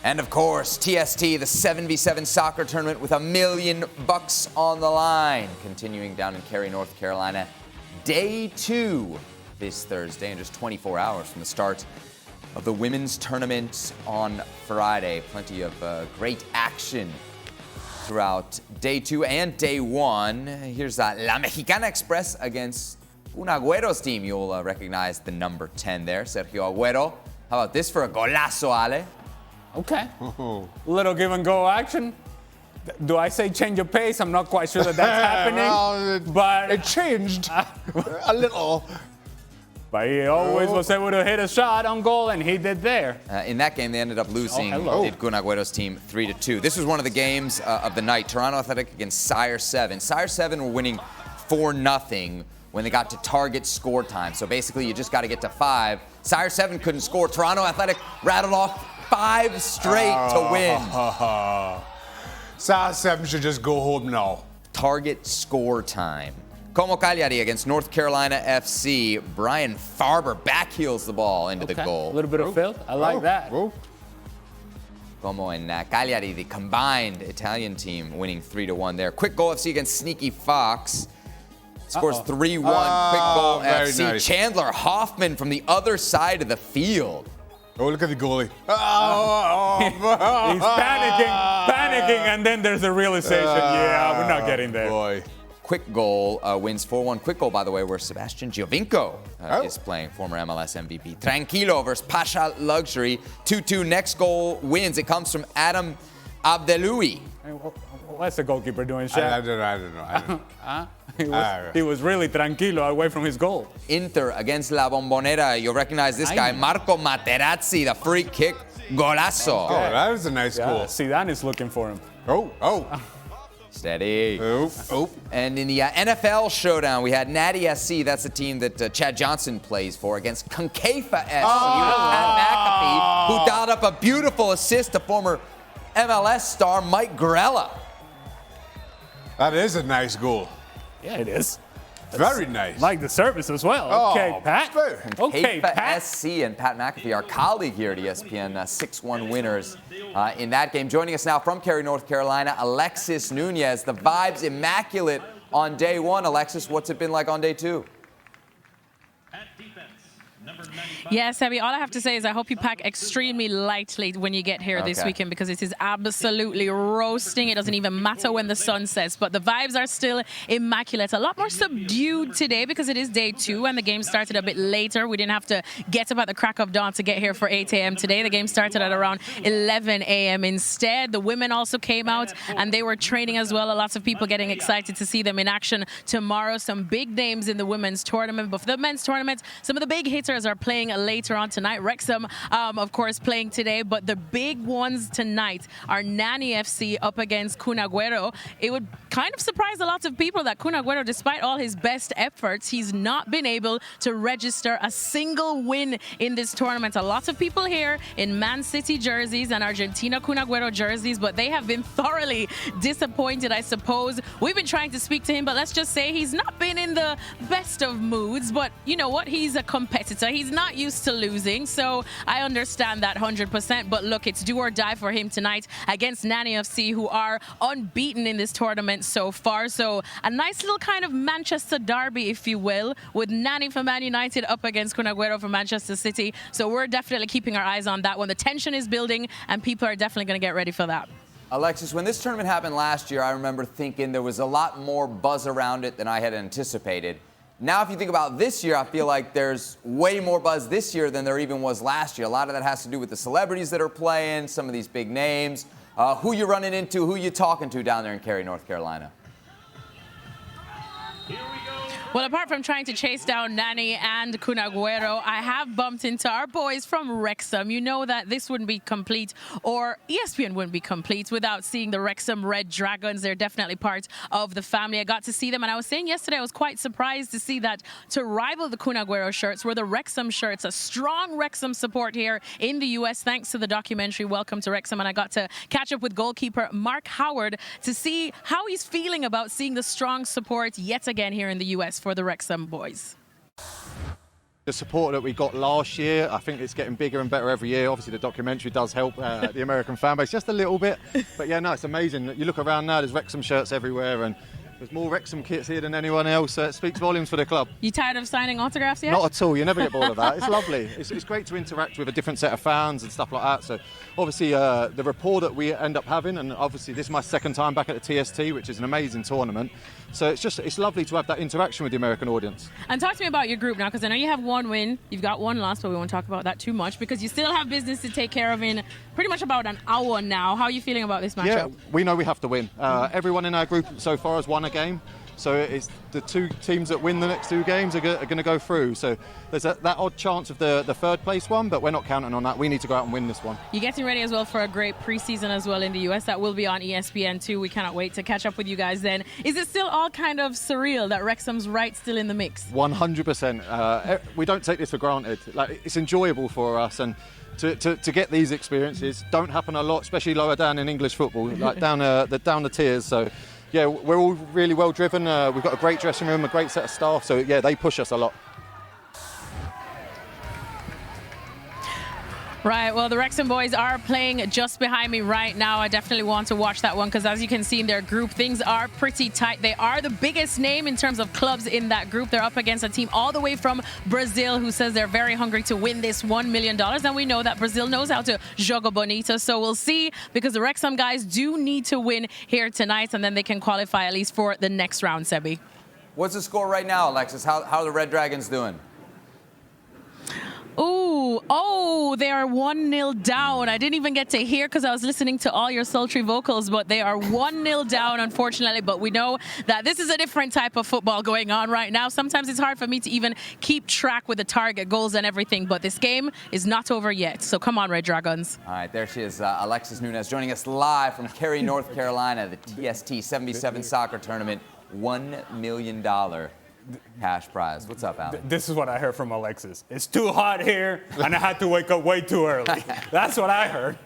And of course, TST, the 7v7 soccer tournament with $1 million on the line. Continuing down in Cary, North Carolina. Day 2 this Thursday, and just 24 hours from the start of the women's tournament on Friday. Plenty of great action throughout day 2 and day 1. Here's La Mexicana Express against un Agüero's team. You'll recognize the number 10 there, Sergio Agüero. How about this for a golazo, Ale? Okay. Little give and go action. Do I say change of pace? I'm not quite sure that's happening. Well, but it changed a little. But he always was able to hit a shot on goal, and he did there. In that game, they ended up losing, did Kun Agüero's team 3-2. This was one of the games of the night. Toronto Athletic against Sire 7. Sire 7 were winning 4-0 when they got to target score time. So basically, you just got to get to 5. Sire 7 couldn't score. Toronto Athletic rattled off 5 straight to win. Sire 7 should just go home now. Target score time. Como Cagliari against North Carolina FC. Brian Farber backheels the ball into the goal. A little bit of filth. I like that. Como and Cagliari, the combined Italian team, winning 3-1 there. Quick Goal FC against Sneaky Fox. Scores 3-1. Quick Goal FC. Nice. Chandler Hoffman from the other side of the field. Oh, look at the goalie. He's panicking, and then there's a realization, we're not getting there. Boy. Quick Goal wins 4-1. Quick Goal, by the way, where Sebastian Giovinco is playing, former MLS MVP. Tranquilo versus Pasha Luxury. 2-2. Next goal wins. It comes from Adam Abdeloui. What's the goalkeeper doing, Shaq? I don't know. He was really tranquilo away from his goal. Inter against La Bombonera. You'll recognize this guy, Marco Materazzi, the free kick golazo. Oh, that was a nice goal. Zidane is looking for him. Steady. And in the NFL showdown, we had Natty SC. That's the team that Chad Johnson plays for, against Concaifa SC. Pat McAfee, who dialed up a beautiful assist to former MLS star Mike Grella. That is a nice goal. Yeah, it is. Very nice. Like the service as well. Okay, Pat. Okay, Pat. SC and Pat McAfee, our colleague here at ESPN, 6-1 winners in that game. Joining us now from Cary, North Carolina, Alexis Nunes. The vibes immaculate on day 1. Alexis, what's it been like on day 2? Yes, Abby, all I have to say is I hope you pack extremely lightly when you get here this weekend, because it is absolutely roasting. It doesn't even matter when the sun sets, but the vibes are still immaculate. A lot more subdued today because it is day 2 and the game started a bit later. We didn't have to get up at the crack of dawn to get here for 8 a.m. today. The game started at around 11 a.m. instead. The women also came out and they were training as well. Lots of people getting excited to see them in action tomorrow. Some big names in the women's tournament, but for the men's tournament, some of the big hitters are playing later on tonight. Wrexham, of course, playing today, but the big ones tonight are Nani FC up against Kun Agüero. It would kind of surprise a lot of people that Kun Agüero, despite all his best efforts, he's not been able to register a single win in this tournament. A lot of people here in Man City jerseys and Argentina Kun Agüero jerseys, but they have been thoroughly disappointed, I suppose. We've been trying to speak to him, but let's just say he's not been in the best of moods. But you know what? He's a competitor. He's not used to losing, so I understand that 100%. But look, it's do or die for him tonight against Nani FC, who are unbeaten in this tournament so far. So a nice little kind of Manchester derby, if you will, with Nani for Man United up against Kun Agüero for Manchester City. So we're definitely keeping our eyes on that one. The tension is building, and people are definitely going to get ready for that. Alexis, when this tournament happened last year, I remember thinking there was a lot more buzz around it than I had anticipated. Now, if you think about this year, I feel like there's way more buzz this year than there even was last year. A lot of that has to do with the celebrities that are playing, some of these big names, who you're running into, who you're talking to down there in Cary, North Carolina. Well, apart from trying to chase down Nani and Kun Agüero, I have bumped into our boys from Wrexham. You know that this wouldn't be complete, or ESPN wouldn't be complete, without seeing the Wrexham Red Dragons. They're definitely part of the family. I got to see them, and I was saying yesterday I was quite surprised to see that to rival the Kun Agüero shirts were the Wrexham shirts. A strong Wrexham support here in the U.S. thanks to the documentary Welcome to Wrexham, and I got to catch up with goalkeeper Mark Howard to see how he's feeling about seeing the strong support yet again here in the U.S. for the Wrexham boys. the support that we got last year. I think it's getting bigger and better every year. Obviously, the documentary does help the American fan base just a little bit. But yeah, no, it's amazing. You look around now, there's Wrexham shirts everywhere, and there's more Wrexham kits here than anyone else. It speaks volumes for the club. You tired of signing autographs yet? Not at all. You never get bored of that. It's lovely. It's great to interact with a different set of fans and stuff like that. So obviously the rapport that we end up having, and obviously this is my second time back at the TST, which is an amazing tournament. So it's lovely to have that interaction with the American audience. And talk to me about your group now, because I know you have one win, you've got one loss, but we won't talk about that too much because you still have business to take care of in pretty much about an hour now. How are you feeling about this matchup? Yeah, we know we have to win. Everyone in our group so far has won a game. So it's the two teams that win the next two games are going to go through. So there's that odd chance of the third place one, but we're not counting on that. We need to go out and win this one. You're getting ready as well for a great preseason as well in the US. That will be on ESPN too. We cannot wait to catch up with you guys then. Is it still all kind of surreal that Wrexham's right still in the mix? 100%. We don't take this for granted. Like, it's enjoyable for us, and to get these experiences don't happen a lot, especially lower down in English football, like down the tiers. So yeah, we're all really well driven. We've got a great dressing room, a great set of staff. So yeah, they push us a lot. Right, well, the Wrexham boys are playing just behind me right now. I definitely want to watch that one because as you can see in their group, things are pretty tight. They are the biggest name in terms of clubs in that group. They're up against a team all the way from Brazil who says they're very hungry to win this $1 million. And we know that Brazil knows how to jogo bonito. So we'll see, because the Wrexham guys do need to win here tonight, and then they can qualify at least for the next round, Sebi. What's the score right now, Alexis? How are the Red Dragons doing? They are 1-0 down. I didn't even get to hear because I was listening to all your sultry vocals, but they are 1-0 down, unfortunately. But we know that this is a different type of football going on right now. Sometimes it's hard for me to even keep track with the target goals and everything, but this game is not over yet. So come on, Red Dragons. All right, there she is, Alexis Nunes, joining us live from Cary, North Carolina, the TST 77 soccer tournament, $1 million cash prize. What's up, Alex? This is what I heard from Alexis. It's too hot here, and I had to wake up way too early. That's what I heard.